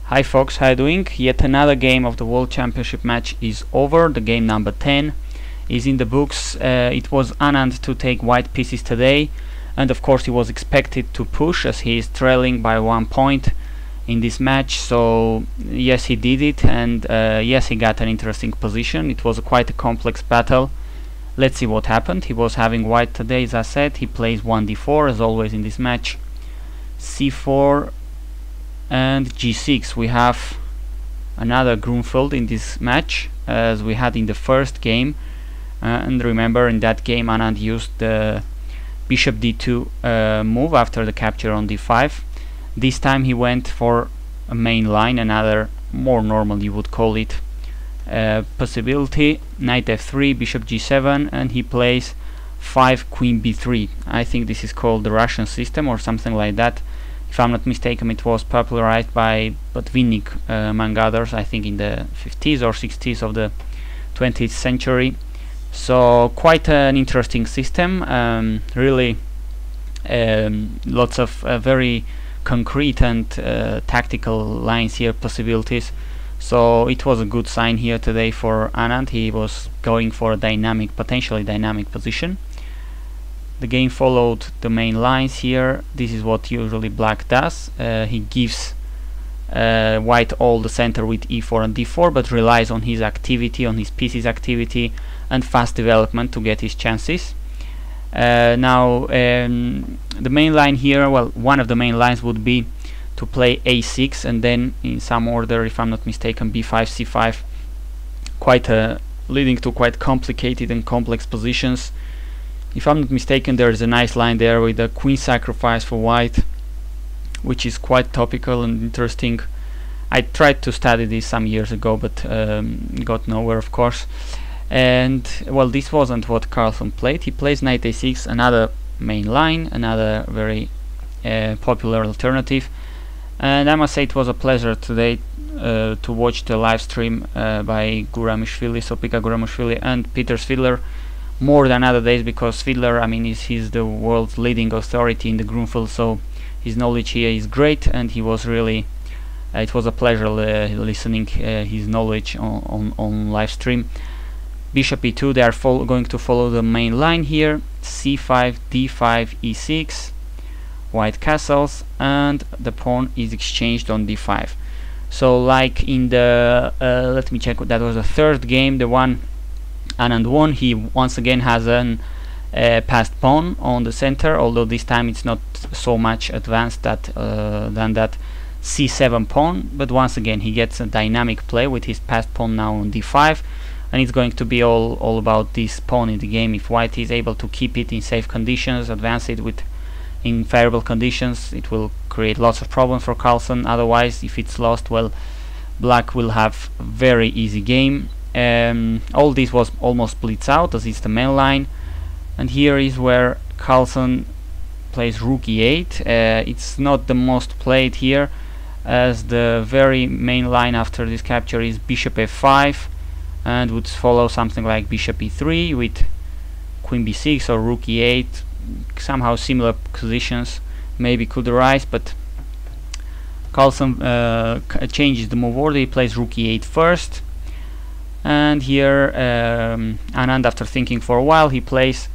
Hi folks, how are you doing? Yet another game of the World Championship match is over. The game number 10 is in the books. It was Anand to take white pieces today, and of course he was expected to push as he is trailing by 1 point in this match. So yes, he did it, and yes, he got an interesting position. It was quite a complex battle. Let's see what happened. He was having white today, as I said. He plays 1d4 as always in this match. c4 and g6. We have another Grunfeld in this match as we had in the first game, and remember in that game Anand used the bishop d2 move after the capture on d5. This time he went for a main line, another more normal you would call it possibility. Knight f3, bishop g7, and he plays 5 queen b3. I think this is called the Russian system or something like that. If I'm not mistaken, it was popularized by Botvinnik among others, I think in the 50s or 60s of the 20th century. So quite an interesting system, really lots of very concrete and tactical lines here, possibilities. So it was a good sign here today for Anand. He was going for a dynamic, potentially dynamic position. The game followed the main lines here. This is what usually black does. He gives white all the center with e4 and d4, but relies on his activity, on his piece's activity and fast development to get his chances. Now the main line here, well, one of the main lines would be to play a6 and then in some order, if I'm not mistaken, b5, c5, quite leading to quite complicated and complex positions. If I'm not mistaken, there is a nice line there with a queen sacrifice for white, which is quite topical and interesting. I tried to study this some years ago, but got nowhere, of course. And well, this wasn't what Carlsen played. He plays knight a6, another main line, another very popular alternative. And I must say it was a pleasure today to watch the live stream by Guramishvili, Sopika Guramishvili and Peter Svidler, more than other days, because Svidler, I mean, he's the world's leading authority in the Grunfeld, so his knowledge here is great, and he was really it was a pleasure listening his knowledge on live stream. Bishop e2, they are going to follow the main line here. c5, d5, e6, white castles, and the pawn is exchanged on d5. So like in the let me check, that was the third game, the one Anand won. He once again has an passed pawn on the center, although this time it's not so much advanced that than that c7 pawn, but once again he gets a dynamic play with his passed pawn now on d5, and it's going to be all about this pawn in the game. If white is able to keep it in safe conditions, advance it with in favorable conditions, it will create lots of problems for Carlsen. Otherwise, if it's lost, well, black will have a very easy game. All this was almost splits out as it's the main line, and here is where Carlsen plays rook e8. It's not the most played here, as the very main line after this capture is bishop f5, and would follow something like bishop e3 with queen b6 or rook e8. Somehow similar positions maybe could arise, but Carlsen changes the move order. He plays rook e8 first, and here Anand, after thinking for a while, he plays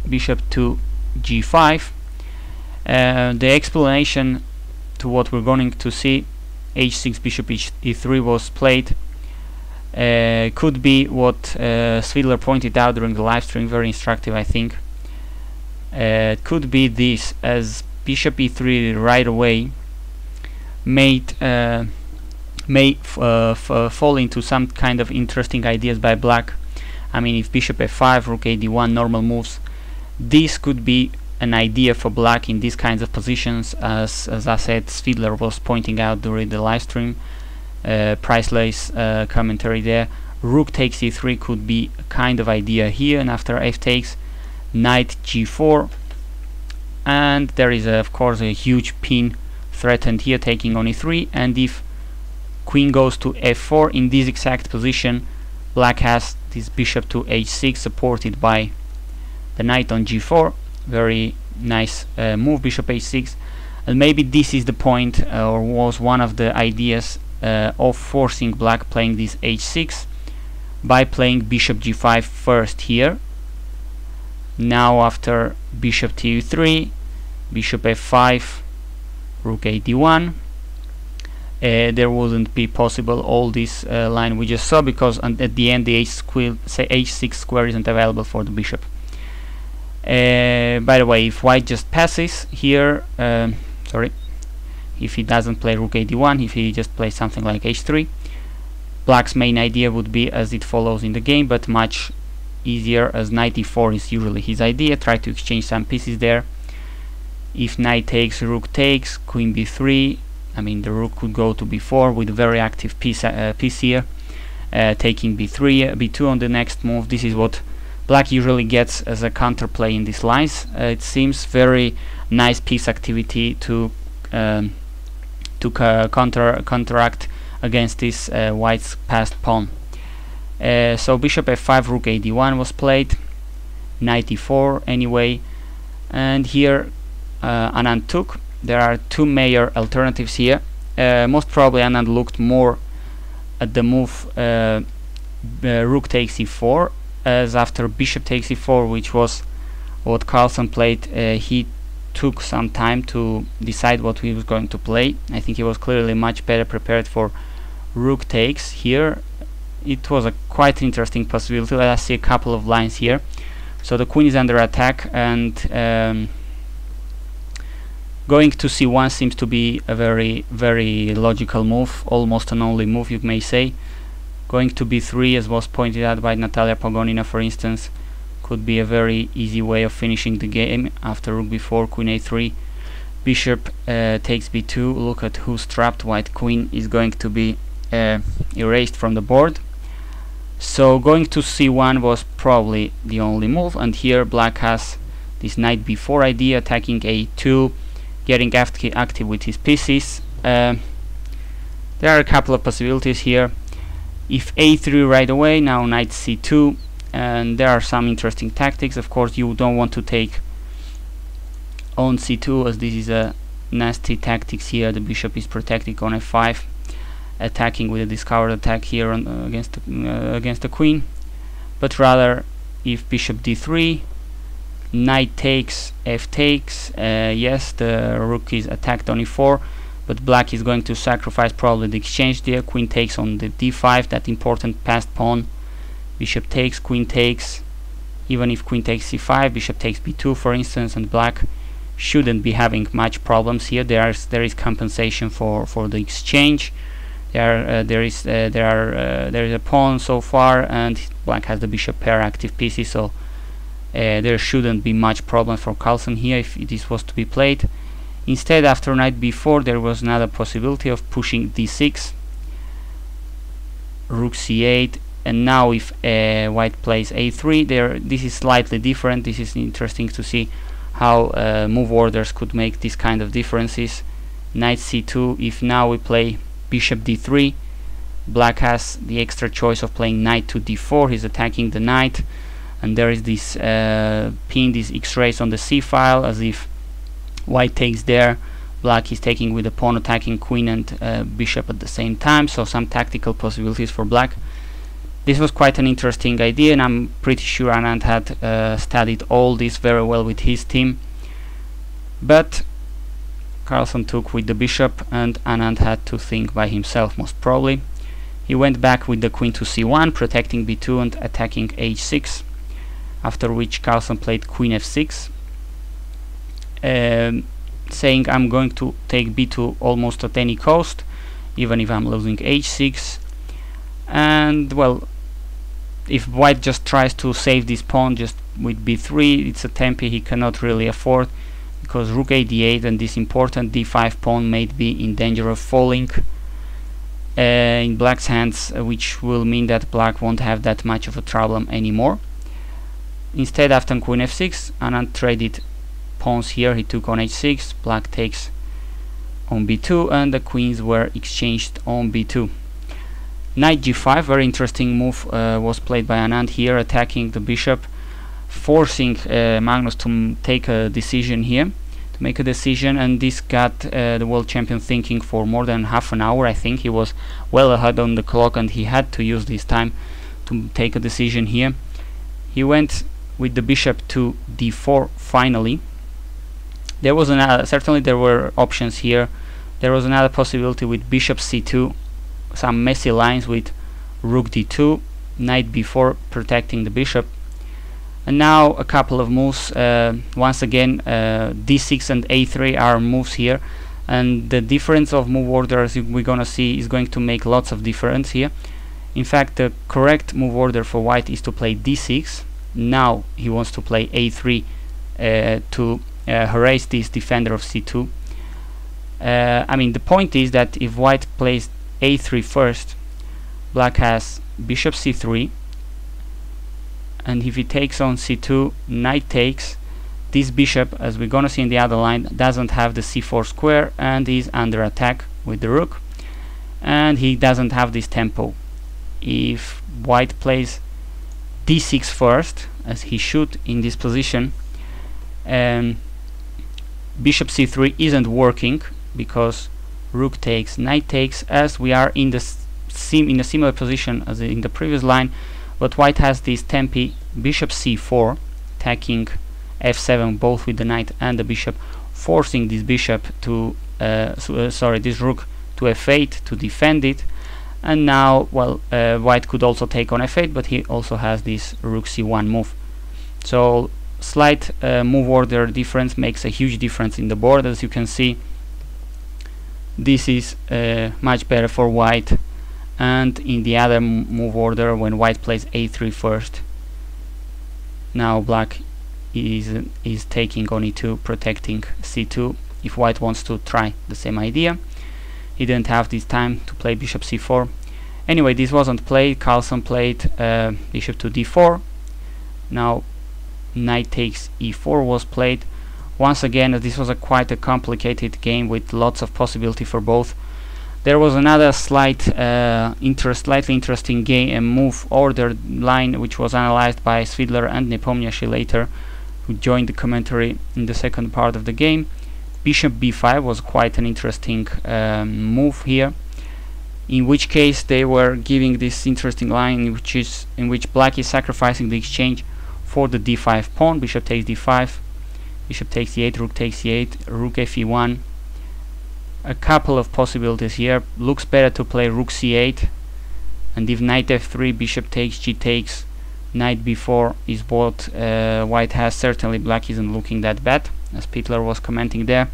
bishop to g5. The explanation to what we're going to see, h6, bishop e3 was played, could be what Svidler pointed out during the live stream, very instructive I think. It could be this, as bishop e3 right away may fall into some kind of interesting ideas by black. I mean, if bishop f5, rook a d1, normal moves, this could be an idea for black in these kinds of positions, as I said, Svidler was pointing out during the live stream. Priceless commentary there. Rook takes e3 could be a kind of idea here, and after f takes, knight g4, and there is of course a huge pin threatened here, taking on e3, and if queen goes to f4 in this exact position, black has this bishop to h6 supported by the knight on g4. Very nice move, bishop h6, And maybe this is the point, or was one of the ideas of forcing black playing this h6 by playing bishop g5 first here. Now after bishop tu3, bishop f5, rook a d1, there wouldn't be possible all this line we just saw, because at the end the h6 square isn't available for the bishop. By the way, if white just passes here, if he doesn't play rook a d1, if he just plays something like h3, black's main idea would be as it follows in the game, but much easier, as knight e4 is usually his idea. Try to exchange some pieces there. If knight takes, rook takes, queen b3, I mean the rook could go to b4 with a very active piece here, taking b3, b2 on the next move. This is what black usually gets as a counterplay in these lines. It seems very nice piece activity to counteract against this white's passed pawn. So bishop f5, rook a d1 was played, knight e4 anyway, and here Anand took. There are two major alternatives here. Most probably Anand looked more at the move rook takes e4, as after bishop takes e4, which was what Carlsen played, he took some time to decide what he was going to play. I think he was clearly much better prepared for rook takes here. It was a quite interesting possibility. Let us see a couple of lines here. So the queen is under attack, and going to c1 seems to be a very logical move, almost an only move you may say. Going to b3, as was pointed out by Natalia Pogonina for instance, could be a very easy way of finishing the game. After rook b4, queen a3, bishop takes b2. Look at who's trapped. White queen is going to be erased from the board. So going to c1 was probably the only move, and here black has this knight b4 idea, attacking a2, getting active with his pieces. There are a couple of possibilities here. If a3 right away, now knight c2, and there are some interesting tactics. Of course you don't want to take on c2, as this is a nasty tactics here. The bishop is protecting on f5, attacking with a discovered attack here on, against the queen. But rather, if bishop d3, knight takes, f takes, yes, the rook is attacked on e4, but black is going to sacrifice probably the exchange there. Queen takes on the d5, that important passed pawn. Bishop takes, queen takes. Even if queen takes c5, bishop takes b2 for instance, and black shouldn't be having much problems here. There is compensation for the exchange. There is a pawn so far, and black has the bishop pair active pieces, so there shouldn't be much problem for Carlsen here if this was to be played. Instead, after knight b4, there was another possibility of pushing d6, rook c8, and now if white plays a3, this is slightly different. This is interesting to see how move orders could make this kind of differences. Knight c2, if now we play bishop d3, black has the extra choice of playing knight to d4. He's attacking the knight, and there is this pin, these x-rays on the c file, as if white takes there, black is taking with the pawn, attacking queen and bishop at the same time. So some tactical possibilities for black. This was quite an interesting idea, and I'm pretty sure Anand had studied all this very well with his team. But Carlsen took with the bishop, and Anand had to think by himself most probably. He went back with the queen to c1, protecting b2 and attacking h6, after which Carlsen played queen f6, saying I'm going to take b2 almost at any cost, even if I'm losing h6. And well, if white just tries to save this pawn just with b3, it's a tempi he cannot really afford, because rook a d8 and this important d5 pawn may be in danger of falling in black's hands, which will mean that black won't have that much of a problem anymore. Instead, after queen f6, Anand traded pawns here. He took on h6, black takes on b2, and the queens were exchanged on b2. Knight g5, very interesting move was played by Anand here, attacking the bishop, forcing Magnus to take a decision here. to make a decision, and this got the world champion thinking for more than half an hour. I think he was well ahead on the clock, and he had to use this time to take a decision here. He went with the bishop to d4 finally. There was another, certainly there were options here. There was another possibility with bishop c2, some messy lines with rook d2, knight b4 protecting the bishop. And now a couple of moves. Once again, d6 and a3 are moves here, and the difference of move order, as we're gonna see, is going to make lots of difference here. In fact, the correct move order for white is to play d6. Now he wants to play a3 to harass this defender of c2. I mean, the point is that if white plays a3 first, black has bishop c3, and if he takes on c2, knight takes. This bishop, as we're gonna see in the other line, doesn't have the c4 square and is under attack with the rook, and he doesn't have this tempo. If white plays d6 first, as he should in this position, bishop c3 isn't working because rook takes, knight takes, as we are in the in a similar position as in the previous line, but white has this tempi bishop c4 attacking f7 both with the knight and the bishop, forcing this bishop to this rook to f8 to defend it. And now, well, white could also take on f8, but he also has this rook c1 move. So slight move order difference makes a huge difference in the board. As you can see, this is much better for white, and in the other move order, when white plays a3 first, now black is taking on e2, protecting c2 if white wants to try the same idea. He didn't have this time to play bishop c4. Anyway, this wasn't played. Carlsen played bishop to d4. Now knight takes e4 was played. Once again, this was quite a complicated game with lots of possibility for both. There was another slightly interesting game move order line, which was analyzed by Svidler and Nepomniachtchi later, who joined the commentary in the second part of the game. Bishop b5 was quite an interesting move here, in which case they were giving this interesting line in which black is sacrificing the exchange for the d5 pawn. Bishop takes d5, bishop takes e8, rook takes e8, rook fe1. A couple of possibilities here. Looks better to play rook c8, and if knight f3, bishop takes, g takes, knight b4 is what white has. Certainly black isn't looking that bad, as Pitler was commenting there.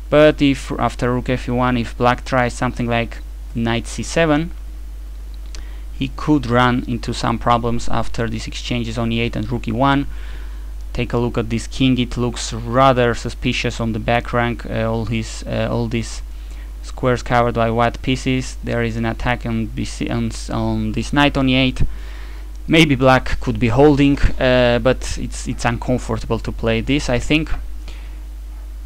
But if after rook fe1, if black tries something like knight c7, he could run into some problems after these exchanges on e8 and rook e1. Take a look at this king. It looks rather suspicious on the back rank. All these squares covered by white pieces. There is an attack on this knight on e8. Maybe black could be holding, but it's uncomfortable to play this, I think.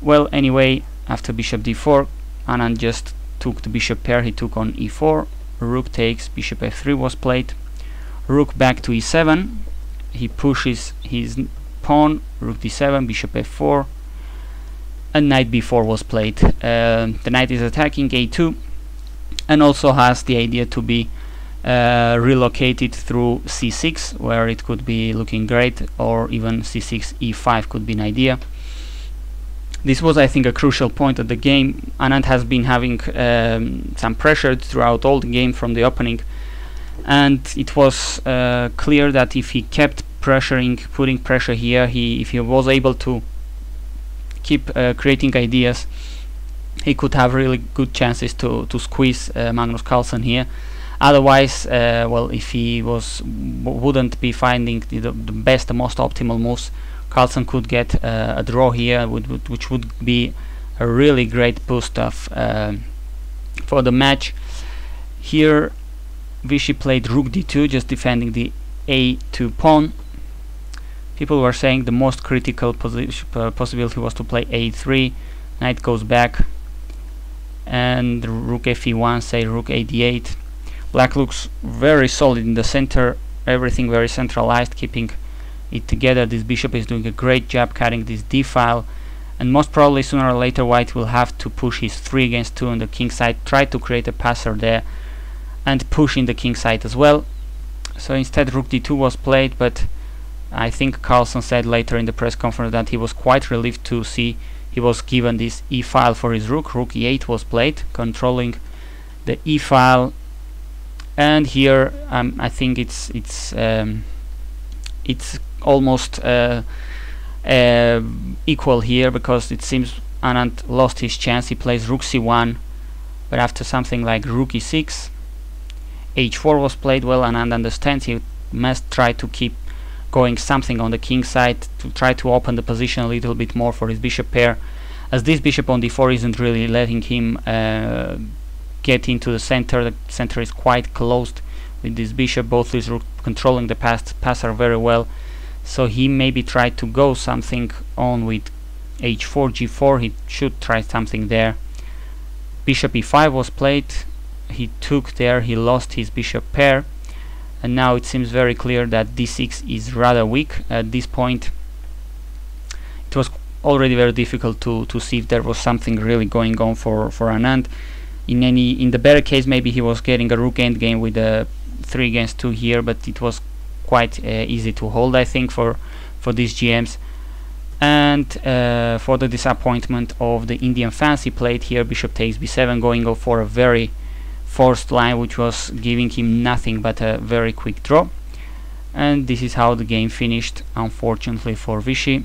Well, anyway, after bishop d4, Anand just took the bishop pair. He took on e4. Rook takes, bishop f3 was played. Rook back to e7. He pushes his pawn, rook d7, bishop f4, and knight b4 was played. The knight is attacking a2, and also has the idea to be relocated through c6, where it could be looking great, or even c6 e5 could be an idea. This was, I think, a crucial point of the game. Anand has been having some pressure throughout all the game from the opening, and it was clear that if he kept putting pressure here, if he was able to keep creating ideas, he could have really good chances to squeeze Magnus Carlsen here. Otherwise, well, if he wouldn't be finding the best, the most optimal moves, Carlsen could get a draw here, which would be a really great boost for the match. Here Vichy played rook d2, just defending the a2 pawn. People were saying the most critical possibility was to play a3, knight goes back, and rook fe1, say rook a d8. Black looks very solid in the center, everything very centralized, keeping it together. This bishop is doing a great job cutting this d file, and most probably sooner or later white will have to push his 3 against 2 on the king side, try to create a passer there and push in the king side as well. So instead rook d2 was played, but I think Carlsen said later in the press conference that he was quite relieved to see he was given this e-file for his rook. Rook e8 was played, controlling the e-file, and here I think it's almost equal here, because it seems Anand lost his chance. He plays rook c1, but after something like rook e6, h4 was played. Well, Anand understands he must try to keep going something on the king side to try to open the position a little bit more for his bishop pair, as this bishop on d4 isn't really letting him get into the center. The center is quite closed with this bishop, both these rook controlling the passer very well. So he maybe tried to go something on with h4, g4. He should try something there. Bishop e5 was played. He took there, he lost his bishop pair, and now it seems very clear that d6 is rather weak at this point. It was already very difficult to see if there was something really going on for Anand. In the better case, maybe he was getting a rook endgame with a 3 against 2 here, but it was quite easy to hold, I think, for these GMs. And for the disappointment of the Indian fans, he played here bishop takes b7, going for a very forced line, which was giving him nothing but a very quick draw. And this is how the game finished, unfortunately for Vishy.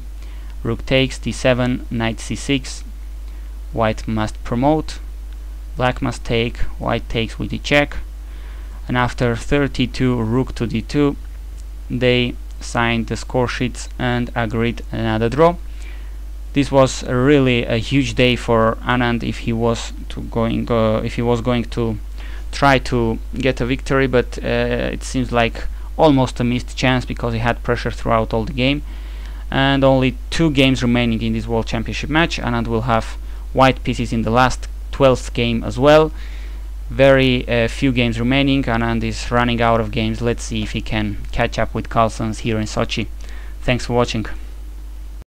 Rook takes d7, knight c6, white must promote, black must take, white takes with the check, and after 32 rook to d2 they signed the score sheets and agreed another draw. This was really a huge day for Anand if he was going to try to get a victory, but it seems like almost a missed chance, because he had pressure throughout all the game, and only 2 games remaining in this World Championship match. Anand will have white pieces in the last 12th game as well. Very few games remaining. Anand is running out of games. Let's see if he can catch up with Carlsen's here in Sochi. Thanks for watching.